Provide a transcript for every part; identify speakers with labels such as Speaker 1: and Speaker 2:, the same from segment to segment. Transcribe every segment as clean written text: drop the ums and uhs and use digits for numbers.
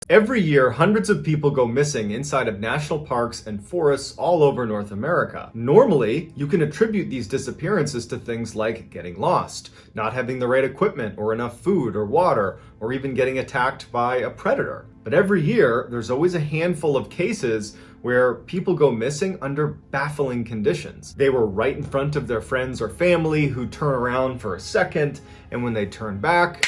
Speaker 1: Every year, hundreds of people go missing inside of national parks and forests all over North America. Normally, you can attribute these disappearances to things like getting lost, not having the right equipment or enough food or water, or even getting attacked by a predator. But every year, there's always a handful of cases where people go missing under baffling conditions. They were right in front of their friends or family who turn around for a second, and when they turn back,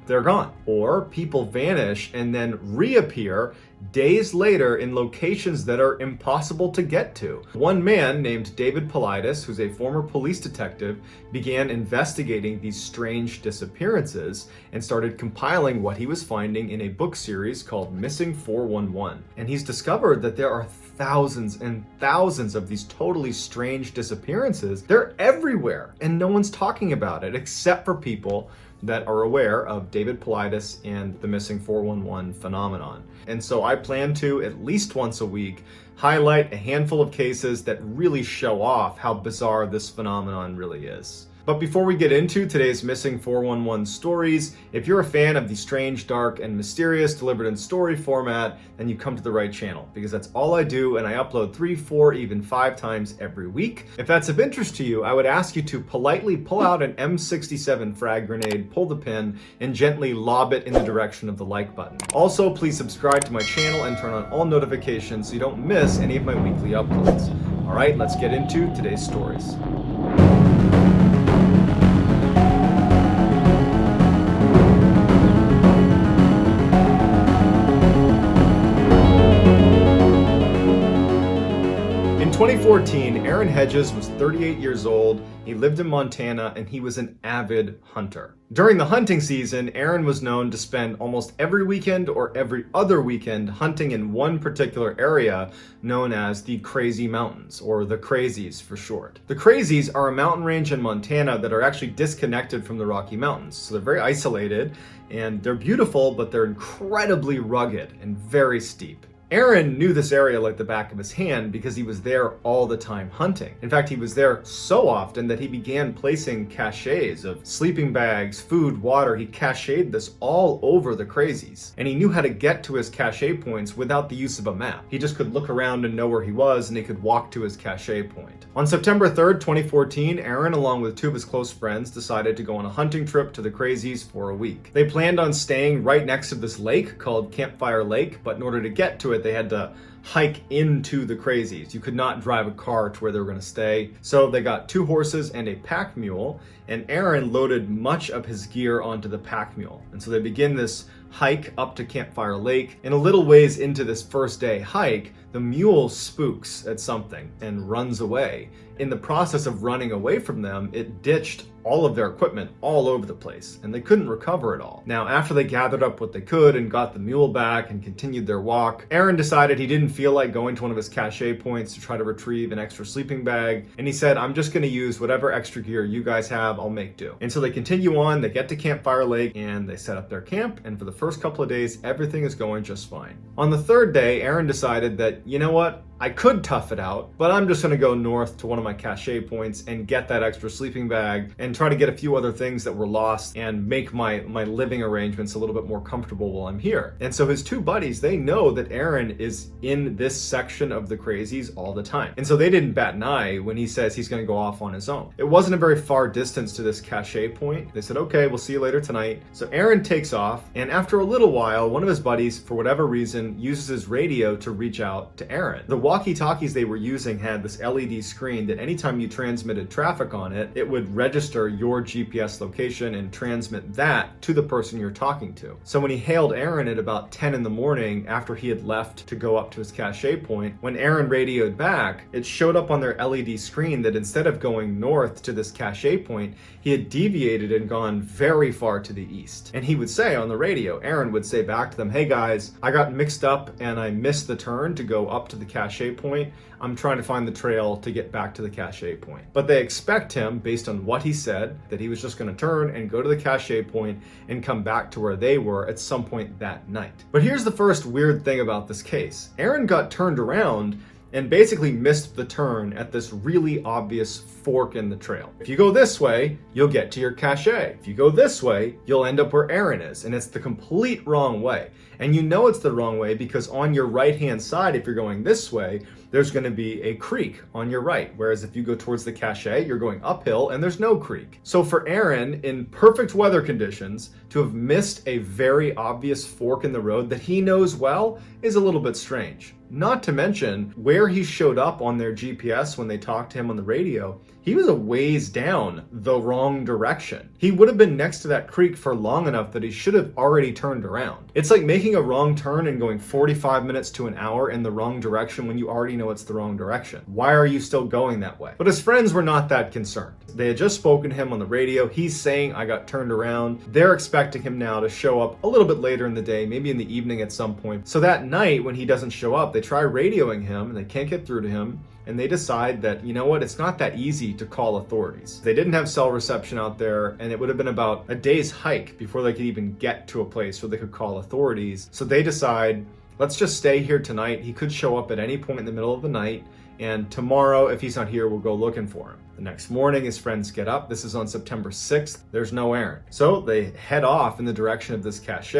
Speaker 1: they're gone. Or people vanish and then reappear days later in locations that are impossible to get to. One man named David Paulides, who's a former police detective, began investigating these strange disappearances and started compiling what he was finding in a book series called Missing 411. And he's discovered that there are thousands and thousands of these totally strange disappearances. They're everywhere, and no one's talking about it except for people that are aware of David Paulides and the Missing 411 phenomenon. And so I plan to, at least once a week, highlight a handful of cases that really show off how bizarre this phenomenon really is. But before we get into today's Missing 411 stories, if you're a fan of the strange, dark, and mysterious delivered in story format, then you come to the right channel, because that's all I do, and I upload 3, 4, even 5 times every week. If that's of interest to you, I would ask you to politely pull out an M67 frag grenade, pull the pin, and gently lob it in the direction of the like button. Also, please subscribe to my channel and turn on all notifications so you don't miss any of my weekly uploads. All right, let's get into today's stories. In 2014, Aaron Hedges was 38 years old, he lived in Montana, and he was an avid hunter. During the hunting season, Aaron was known to spend almost every weekend or every other weekend hunting in one particular area known as the Crazy Mountains, or the Crazies for short. The Crazies are a mountain range in Montana that are actually disconnected from the Rocky Mountains, so they're very isolated, and they're beautiful, but they're incredibly rugged and very steep. Aaron knew this area like the back of his hand because he was there all the time hunting. In fact, he was there so often that he began placing caches of sleeping bags, food, water. He cached this all over the Crazies. And he knew how to get to his cache points without the use of a map. He just could look around and know where he was, and he could walk to his cache point. On September 3rd, 2014, Aaron, along with 2 of his close friends, decided to go on a hunting trip to the Crazies for a week. They planned on staying right next to this lake called Campfire Lake, but in order to get to it, they had to hike into the Crazies. You could not drive a car to where they were going to stay. So they got 2 horses and a pack mule, and Aaron loaded much of his gear onto the pack mule. And so they begin this hike up to Campfire Lake. And a little ways into this first day hike, the mule spooks at something and runs away. In the process of running away from them, it ditched all of their equipment all over the place, and they couldn't recover it all. Now, after they gathered up what they could and got the mule back and continued their walk, Aaron decided he didn't feel like going to one of his cache points to try to retrieve an extra sleeping bag, and he said, I'm just gonna use whatever extra gear you guys have, I'll make do. And so they continue on, they get to Campfire Lake, and they set up their camp, and for the first couple of days, everything is going just fine. On the 3rd day, Aaron decided that, you know what? I could tough it out, but I'm just gonna go north to one of my cache points and get that extra sleeping bag and try to get a few other things that were lost and make my living arrangements a little bit more comfortable while I'm here. And so his 2 buddies, they know that Aaron is in this section of the Crazies all the time. And so they didn't bat an eye when he says he's gonna go off on his own. It wasn't a very far distance to this cache point. They said, okay, we'll see you later tonight. So Aaron takes off, and after a little while, one of his buddies, for whatever reason, uses his radio to reach out to Aaron. The walkie-talkies they were using had this LED screen that anytime you transmitted traffic on it, it would register your GPS location and transmit that to the person you're talking to. So when he hailed Aaron at about 10 in the morning after he had left to go up to his cache point, when Aaron radioed back, it showed up on their LED screen that instead of going north to this cache point, he had deviated and gone very far to the east. And he would say on the radio, Aaron would say back to them, hey guys, I got mixed up and I missed the turn to go up to the cache point. I'm trying to find the trail to get back to the cache point. But they expect him, based on what he said, that he was just going to turn and go to the cache point and come back to where they were at some point that night. But here's the first weird thing about this case. Aaron got turned around and basically missed the turn at this really obvious fork in the trail. If you go this way, you'll get to your cache. If you go this way, you'll end up where Aaron is, and it's the complete wrong way. And you know it's the wrong way because on your right-hand side, if you're going this way, there's going to be a creek on your right. Whereas if you go towards the cache, you're going uphill and there's no creek. So for Aaron, in perfect weather conditions, to have missed a very obvious fork in the road that he knows well is a little bit strange. Not to mention where he showed up on their GPS when they talked to him on the radio, he was a ways down the wrong direction. He would have been next to that creek for long enough that he should have already turned around. It's like making a wrong turn and going 45 minutes to an hour in the wrong direction when you already know it's the wrong direction. Why are you still going that way? But his friends were not that concerned. They had just spoken to him on the radio. He's saying, I got turned around. They're expecting him now to show up a little bit later in the day, maybe in the evening at some point. So that night when he doesn't show up, they try radioing him and they can't get through to him. And they decide that, you know what, it's not that easy to call authorities. They didn't have cell reception out there, and it would have been about a day's hike before they could even get to a place where they could call authorities. So they decide, let's just stay here tonight. He could show up at any point in the middle of the night, and tomorrow, if he's not here, we'll go looking for him. The next morning, his friends get up. This is on September 6th. There's no Aaron. So they head off in the direction of this cache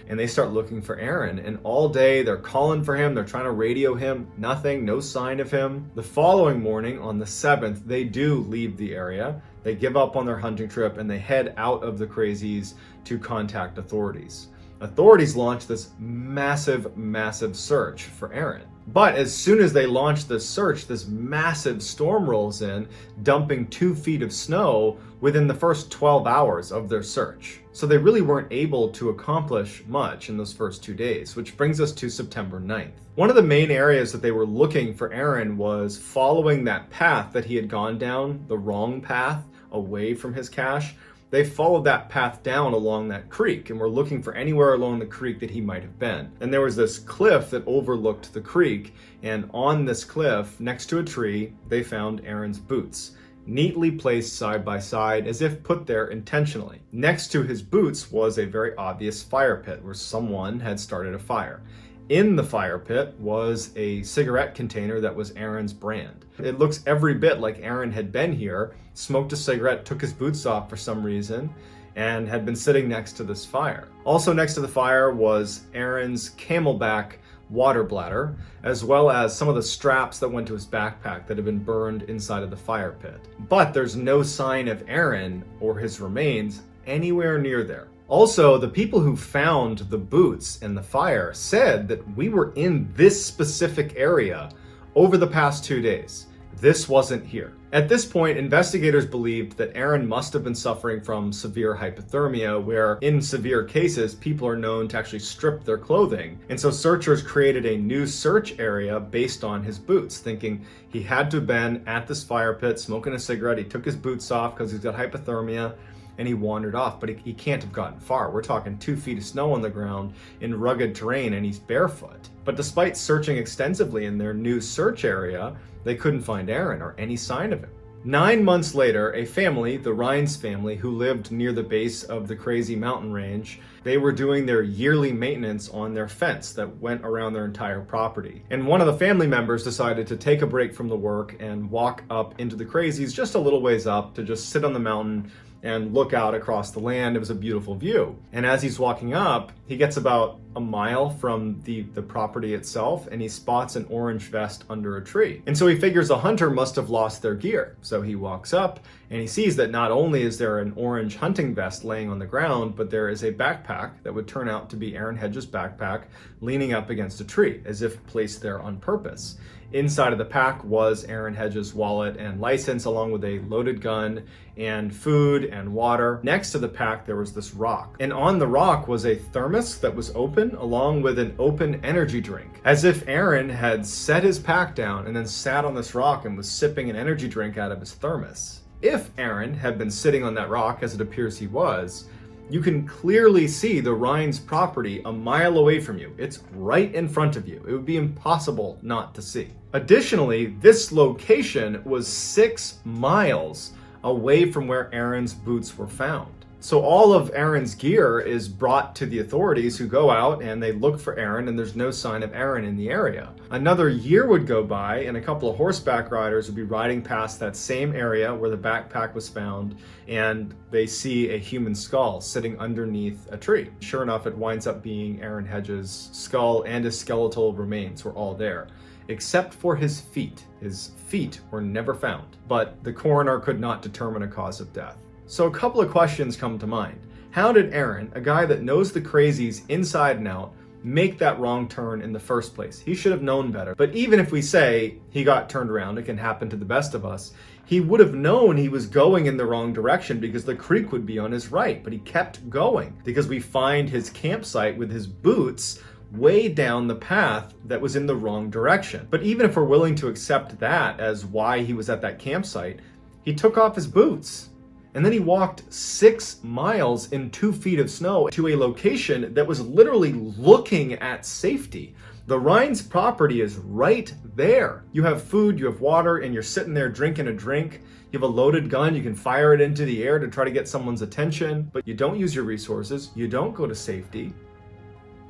Speaker 1: and they start looking for Aaron. And all day they're calling for him. They're trying to radio him. Nothing, no sign of him. The following morning on the 7th, they do leave the area. They give up on their hunting trip and they head out of the Crazies to contact authorities. Authorities launch this massive search for Aaron. But as soon as they launch this search, this massive storm rolls in, dumping 2 feet of snow within the first 12 hours of their search. So they really weren't able to accomplish much in those first 2 days, which brings us to September 9th. One of the main areas that they were looking for Aaron was following that path that he had gone down, the wrong path away from his cache. They followed that path down along that creek and were looking for anywhere along the creek that he might have been. And there was this cliff that overlooked the creek, and on this cliff, next to a tree, they found Aaron's boots, neatly placed side by side as if put there intentionally. Next to his boots was a very obvious fire pit where someone had started a fire. In the fire pit was a cigarette container that was Aaron's brand. It looks every bit like Aaron had been here, smoked a cigarette, took his boots off for some reason, and had been sitting next to this fire. Also next to the fire was Aaron's Camelback water bladder, as well as some of the straps that went to his backpack that had been burned inside of the fire pit. But there's no sign of Aaron or his remains anywhere near there. Also, the people who found the boots in the fire said that we were in this specific area over the past 2 days. This wasn't here. At this point, investigators believed that Aaron must have been suffering from severe hypothermia, where in severe cases, people are known to actually strip their clothing. And so searchers created a new search area based on his boots, thinking he had to have been at this fire pit smoking a cigarette. He took his boots off because he's got hypothermia, and he wandered off, but he can't have gotten far. We're talking 2 feet of snow on the ground in rugged terrain, and he's barefoot. But despite searching extensively in their new search area, they couldn't find Aaron or any sign of him. 9 months later, a family, the Rhines family, who lived near the base of the Crazy Mountain Range, they were doing their yearly maintenance on their fence that went around their entire property. And one of the family members decided to take a break from the work and walk up into the Crazies just a little ways up to just sit on the mountain and look out across the land. It was a beautiful view. And as he's walking up, he gets about a mile from the property itself, and he spots an orange vest under a tree. And so he figures a hunter must have lost their gear. So he walks up and he sees that not only is there an orange hunting vest laying on the ground, but there is a backpack that would turn out to be Aaron Hedges' backpack leaning up against a tree, as if placed there on purpose. Inside of the pack was Aaron Hedges' wallet and license, along with a loaded gun and food and water. Next to the pack, there was this rock. And on the rock was a thermos that was open, along with an open energy drink, as if Aaron had set his pack down and then sat on this rock and was sipping an energy drink out of his thermos. If Aaron had been sitting on that rock, as it appears he was, you can clearly see the Rhines property a mile away from you. It's right in front of you. It would be impossible not to see. Additionally, this location was 6 miles away from where Aaron's boots were found. So all of Aaron's gear is brought to the authorities, who go out and they look for Aaron, and there's no sign of Aaron in the area. Another year would go by and a couple of horseback riders would be riding past that same area where the backpack was found, and they see a human skull sitting underneath a tree. Sure enough, it winds up being Aaron Hedges' skull, and his skeletal remains were all there, except for his feet. His feet were never found, but the coroner could not determine a cause of death. So a couple of questions come to mind. How did Aaron, a guy that knows the crazies inside and out, make that wrong turn in the first place? He should have known better. But even if we say he got turned around, it can happen to the best of us, he would have known he was going in the wrong direction because the creek would be on his right, but he kept going because we find his campsite with his boots way down the path that was in the wrong direction. But even if we're willing to accept that as why he was at that campsite, he took off his boots. And then he walked 6 miles in 2 feet of snow to a location that was literally looking at safety. The Rhines property is right there. You have food, you have water, and you're sitting there drinking a drink. You have a loaded gun, you can fire it into the air to try to get someone's attention, but you don't use your resources, you don't go to safety,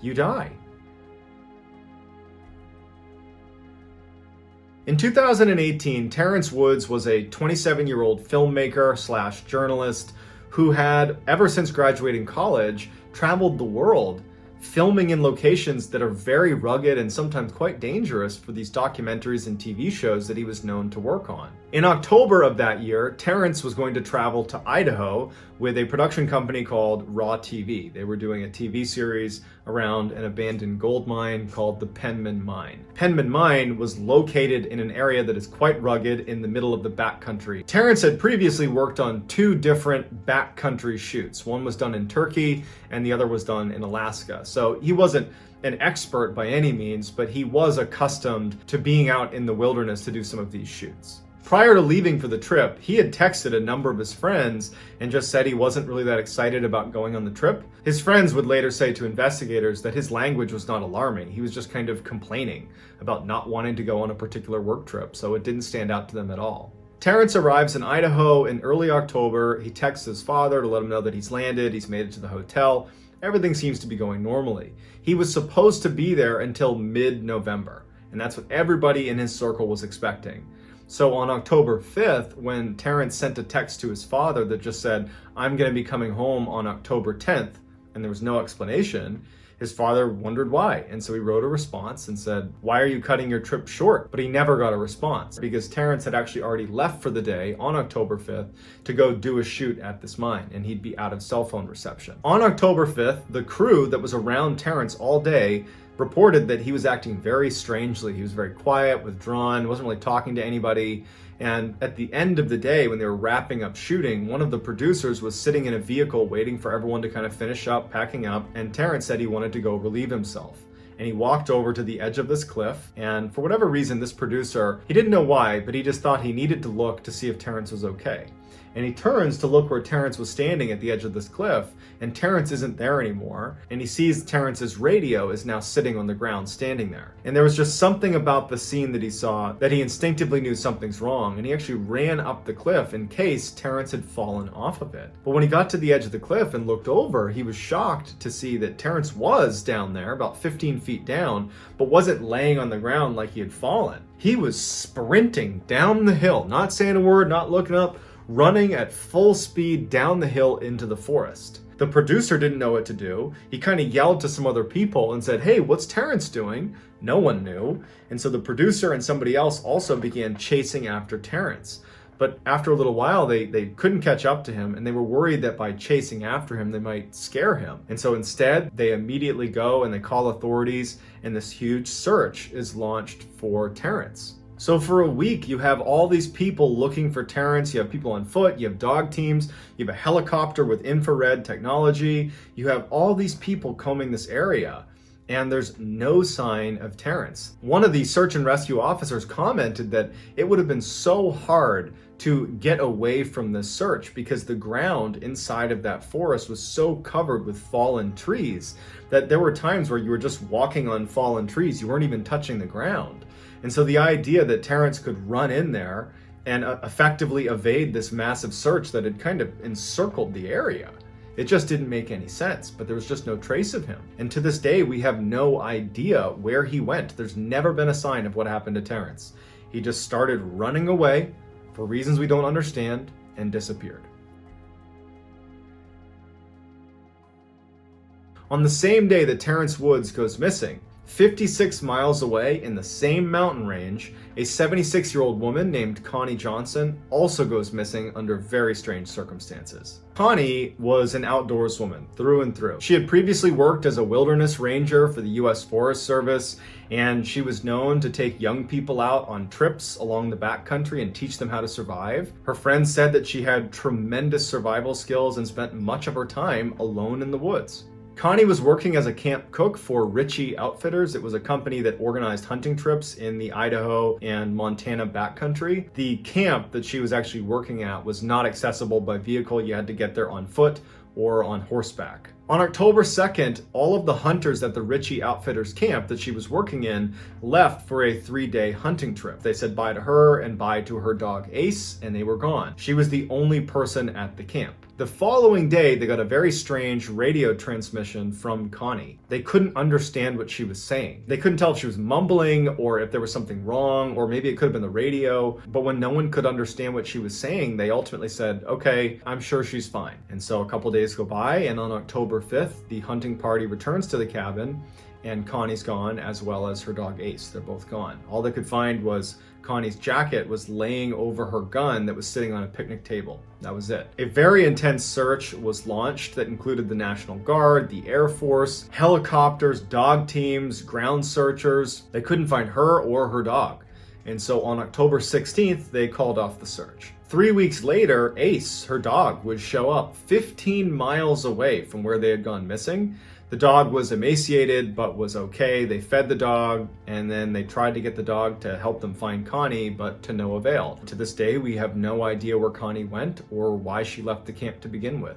Speaker 1: you die. In 2018, Terrence Woods was a 27-year-old filmmaker / journalist who had, ever since graduating college, traveled the world, filming in locations that are very rugged and sometimes quite dangerous for these documentaries and TV shows that he was known to work on. In October of that year, Terrence was going to travel to Idaho with a production company called Raw TV. They were doing a TV series around an abandoned gold mine called the Penman Mine. Penman Mine was located in an area that is quite rugged in the middle of the backcountry. Terrence had previously worked on 2 different backcountry shoots. One was done in Turkey and the other was done in Alaska. So he wasn't an expert by any means, but he was accustomed to being out in the wilderness to do some of these shoots. Prior to leaving for the trip, he had texted a number of his friends and just said he wasn't really that excited about going on the trip. His friends would later say to investigators that his language was not alarming. He was just kind of complaining about not wanting to go on a particular work trip, so it didn't stand out to them at all. Terrence arrives in Idaho in early October. He texts his father to let him know that he's landed, he's made it to the hotel. Everything seems to be going normally. He was supposed to be there until mid-November, and that's what everybody in his circle was expecting. So on October 5th, when Terrence sent a text to his father that just said, "I'm going to be coming home on October 10th, and there was no explanation, his father wondered why. And so he wrote a response and said, "Why are you cutting your trip short?" But he never got a response because Terrence had actually already left for the day on October 5th to go do a shoot at this mine, and he'd be out of cell phone reception. On October 5th, the crew that was around Terrence all day reported that he was acting very strangely. He was very quiet, withdrawn, wasn't really talking to anybody. And at the end of the day, when they were wrapping up shooting, one of the producers was sitting in a vehicle waiting for everyone to kind of finish up, packing up, and Terrence said he wanted to go relieve himself. And he walked over to the edge of this cliff, and for whatever reason, this producer, he didn't know why, but he just thought he needed to look to see if Terrence was okay. And he turns to look where Terrence was standing at the edge of this cliff, and Terrence isn't there anymore. And he sees Terrence's radio is now sitting on the ground, standing there. And there was just something about the scene that he saw that he instinctively knew something's wrong, and he actually ran up the cliff in case Terrence had fallen off of it. But when he got to the edge of the cliff and looked over, he was shocked to see that Terrence was down there, about 15 feet down, but wasn't laying on the ground like he had fallen. He was sprinting down the hill, not saying a word, not looking up, running at full speed down the hill into the forest. The producer didn't know what to do. He kind of yelled to some other people and said, "Hey, what's Terrence doing?" No one knew. And so the producer and somebody else also began chasing after Terrence. But after a little while, they couldn't catch up to him, and they were worried that by chasing after him, they might scare him. And so instead, they immediately go and they call authorities, and this huge search is launched for Terrence. So for a week, you have all these people looking for Terrence. You have people on foot, you have dog teams, you have a helicopter with infrared technology. You have all these people combing this area, and there's no sign of Terrence. One of the search and rescue officers commented that it would have been so hard to get away from this search because the ground inside of that forest was so covered with fallen trees that there were times where you were just walking on fallen trees. You weren't even touching the ground. And so the idea that Terrence could run in there and effectively evade this massive search that had kind of encircled the area, It just didn't make any sense, but there was just no trace of him. And to this day, we have no idea where he went. There's never been a sign of what happened to Terrence. He just started running away for reasons we don't understand and disappeared. On the same day that Terrence Woods goes missing, 56 miles away in the same mountain range, a 76-year-old woman named Connie Johnson also goes missing under very strange circumstances. Connie was an outdoors woman through and through. She had previously worked as a wilderness ranger for the U.S. Forest Service, and she was known to take young people out on trips along the backcountry and teach them how to survive. Her friends said that she had tremendous survival skills and spent much of her time alone in the woods. Connie was working as a camp cook for Ritchie Outfitters. It was a company that organized hunting trips in the Idaho and Montana backcountry. The camp that she was actually working at was not accessible by vehicle. You had to get there on foot or on horseback. On October 2nd, all of the hunters at the Ritchie Outfitters camp that she was working in left for a 3-day hunting trip. They said bye to her and bye to her dog Ace, and they were gone. She was the only person at the camp. The following day, they got a very strange radio transmission from Connie. They couldn't understand what she was saying. They couldn't tell if she was mumbling or if there was something wrong, or maybe it could have been the radio. But when no one could understand what she was saying, they ultimately said, okay, I'm sure she's fine. And so a couple days go by, and on October 5th, the hunting party returns to the cabin, and Connie's gone, as well as her dog Ace. They're both gone. All they could find was Connie's jacket was laying over her gun that was sitting on a picnic table. That was it. A very intense search was launched that included the National Guard, the Air Force, helicopters, dog teams, ground searchers. They couldn't find her or her dog. And so on October 16th, they called off the search. 3 weeks later, Ace, her dog, would show up 15 miles away from where they had gone missing. The dog was emaciated, but was okay. They fed the dog, and then they tried to get the dog to help them find Connie, but to no avail. To this day, we have no idea where Connie went or why she left the camp to begin with.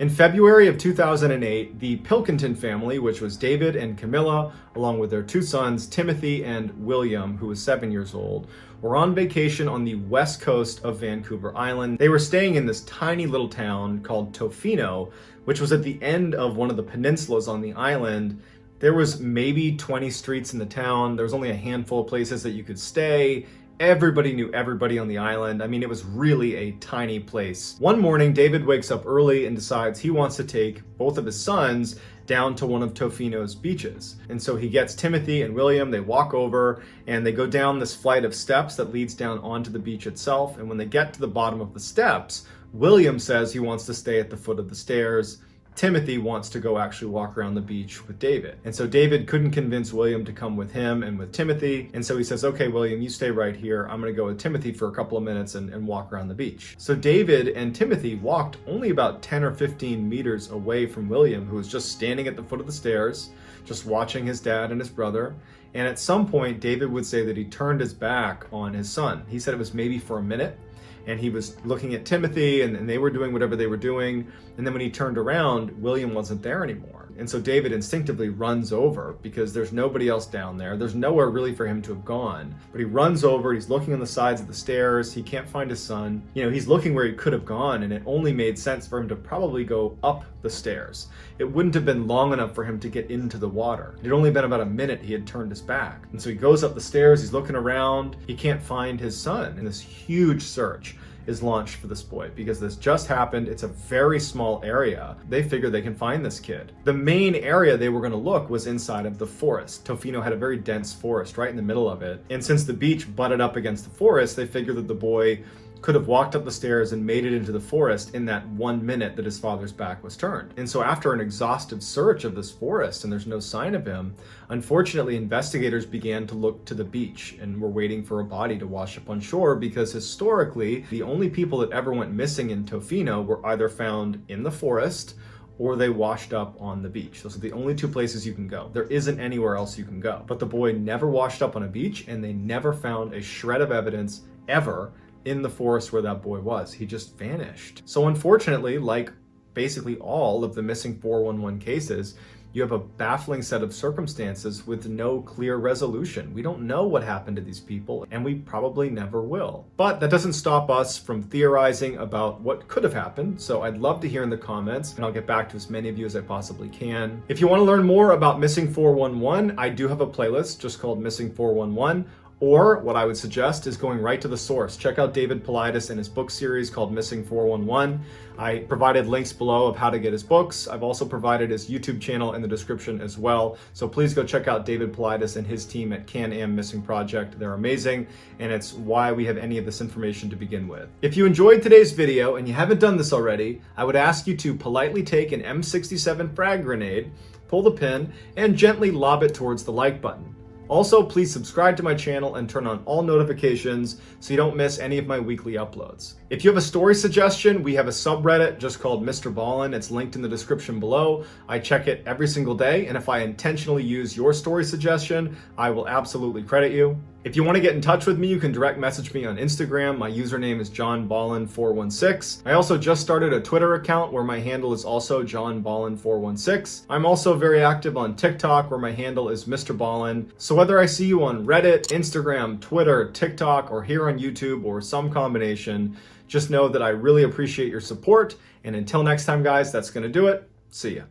Speaker 1: In February of 2008, the Pilkenton family, which was David and Camilla, along with their 2 sons, Timothy and William, who was 7 years old, were on vacation on the west coast of Vancouver Island. They were staying in this tiny little town called Tofino, which was at the end of one of the peninsulas on the island. There was maybe 20 streets in the town. There was only a handful of places that you could stay. Everybody knew everybody on the island. I mean, it was really a tiny place. One morning, David wakes up early and decides he wants to take both of his sons down to one of Tofino's beaches. And so he gets Timothy and William, they walk over and they go down this flight of steps that leads down onto the beach itself. And when they get to the bottom of the steps, William says he wants to stay at the foot of the stairs. Timothy wants to go actually walk around the beach with David. And so David couldn't convince William to come with him and with Timothy. And so he says, okay, William, you stay right here. I'm gonna go with Timothy for a couple of minutes and walk around the beach. So David and Timothy walked only about 10 or 15 meters away from William, who was just standing at the foot of the stairs, just watching his dad and his brother. And at some point, David would say that he turned his back on his son. He said it was maybe for a minute. And he was looking at Timothy and they were doing whatever they were doing. And then when he turned around, William wasn't there anymore. And so David instinctively runs over because there's nobody else down there. There's nowhere really for him to have gone. But he runs over, he's looking on the sides of the stairs. He can't find his son. You know, he's looking where he could have gone, and it only made sense for him to probably go up the stairs. It wouldn't have been long enough for him to get into the water. It had only been about a minute he had turned his back. And so he goes up the stairs, he's looking around, he can't find his son. And this huge search is launched for this boy because this just happened. It's a very small area. They figure they can find this kid. The main area they were going to look was inside of the forest. Tofino had a very dense forest right in the middle of it. And since the beach butted up against the forest, they figured that the boy could have walked up the stairs and made it into the forest in that 1 minute that his father's back was turned. And so after an exhaustive search of this forest and there's no sign of him, unfortunately investigators began to look to the beach and were waiting for a body to wash up on shore because historically the only people that ever went missing in Tofino were either found in the forest or they washed up on the beach. Those are the only 2 places you can go. There isn't anywhere else you can go. But the boy never washed up on a beach and they never found a shred of evidence ever in the forest where that boy was. He just vanished. So unfortunately, like basically all of the missing 411 cases, you have a baffling set of circumstances with no clear resolution. We don't know what happened to these people, and we probably never will. But that doesn't stop us from theorizing about what could have happened, so I'd love to hear in the comments, and I'll get back to as many of you as I possibly can. If you want to learn more about Missing 411, I do have a playlist just called Missing 411. Or what I would suggest is going right to the source. Check out David Paulides and his book series called Missing 411. I provided links below of how to get his books. I've also provided his YouTube channel in the description as well. So please go check out David Paulides and his team at Can-Am Missing Project. They're amazing, and it's why we have any of this information to begin with. If you enjoyed today's video and you haven't done this already, I would ask you to politely take an M67 frag grenade, pull the pin, and gently lob it towards the like button. Also, please subscribe to my channel and turn on all notifications so you don't miss any of my weekly uploads. If you have a story suggestion, we have a subreddit just called MrBallen. It's linked in the description below. I check it every single day, and if I intentionally use your story suggestion, I will absolutely credit you. If you want to get in touch with me, you can direct message me on Instagram. My username is JohnBallen416. I also just started a Twitter account where my handle is also JohnBallen416. I'm also very active on TikTok where my handle is MrBallen. So whether I see you on Reddit, Instagram, Twitter, TikTok, or here on YouTube, or some combination, just know that I really appreciate your support. And until next time, guys, that's going to do it. See ya.